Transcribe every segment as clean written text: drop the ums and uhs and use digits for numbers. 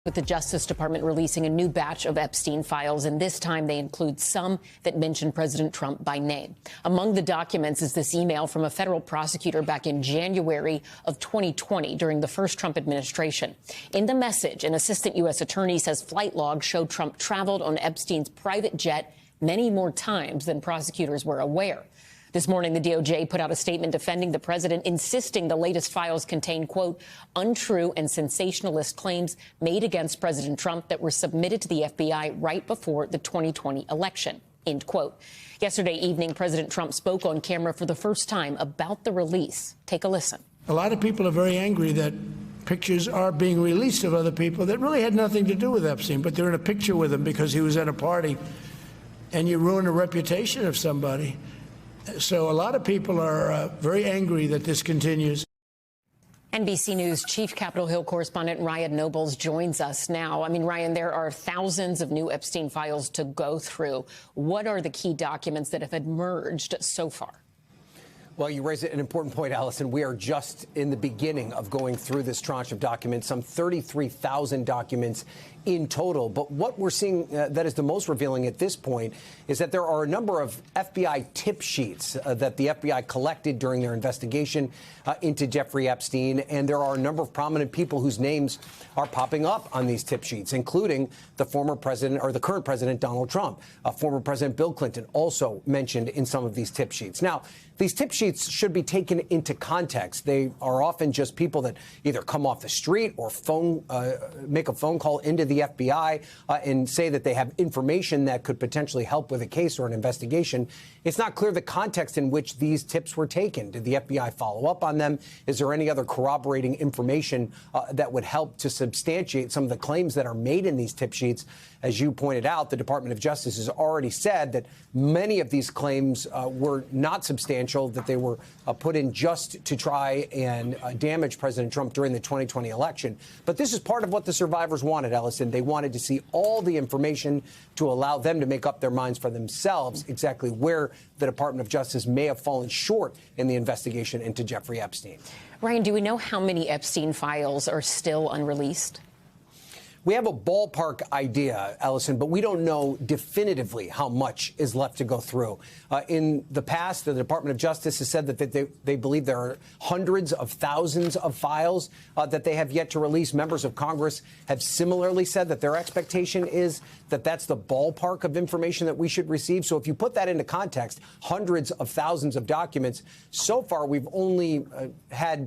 With the Justice Department releasing a new batch of Epstein files, and this time they include some that mention President Trump by name. Among the documents is this email from a federal prosecutor back in January of 2020 during the first Trump administration. In the message, an assistant U.S. attorney says flight logs show Trump traveled on Epstein's private jet many more times than prosecutors were aware. This morning, the DOJ put out a statement defending the president, insisting the latest files contain, quote, untrue and sensationalist claims made against President Trump that were submitted to the FBI right before the 2020 election, end quote. Yesterday evening, President Trump spoke on camera for the first time about the release. Take a listen. A lot of people are very angry that pictures are being released of other people that really had nothing to do with Epstein, but they're in a picture with him because he was at a party, and you ruin the reputation of somebody. So a lot of people are very angry that this continues. NBC News Chief Capitol Hill correspondent Ryan Nobles joins us now. I mean, Ryan, there are thousands of new Epstein files to go through. What are the key documents that have emerged so far? Well, you raise an important point, Allison. We are just in the beginning of going through this tranche of documents, some 33,000 documents in total. But what we're seeing that is the most revealing at this point is that there are a number of FBI tip sheets that the FBI collected during their investigation into Jeffrey Epstein. And there are a number of prominent people whose names are popping up on these tip sheets, including the former president or the current president, Donald Trump. Former President Bill Clinton also mentioned in some of these tip sheets. Now, these tip sheets should be taken into context. They are often just people that either come off the street or make a phone call into the FBI and say that they have information that could potentially help with a case or an investigation. It's not clear the context in which these tips were taken. Did the FBI follow up on them? Is there any other corroborating information that would help to substantiate some of the claims that are made in these tip sheets? As you pointed out, the Department of Justice has already said that many of these claims were not substantial, that they were put in just to try and damage President Trump during the 2020 election. But this is part of what the survivors wanted, Ellison. They wanted to see all the information to allow them to make up their minds for themselves exactly where the Department of Justice may have fallen short in the investigation into Jeffrey Epstein. Ryan, do we know how many Epstein files are still unreleased? We have a ballpark idea, Ellison, but we don't know definitively how much is left to go through. In the past, the Department of Justice has said that they believe there are hundreds of thousands of files that they have yet to release. Members of Congress have similarly said that their expectation is that that's the ballpark of information that we should receive. So if you put that into context, hundreds of thousands of documents, so far we've only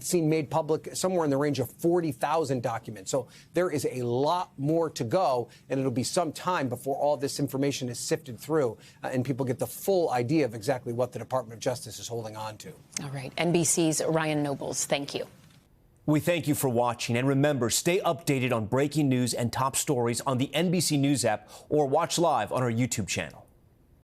seen made public somewhere in the range of 40,000 documents. So there is a lot more to go, and it'll be some time before all this information is sifted through and people get the full idea of exactly what the Department of Justice is holding on to. All right. NBC's Ryan Nobles, thank you. We thank you for watching. And remember, stay updated on breaking news and top stories on the NBC News app or watch live on our YouTube channel.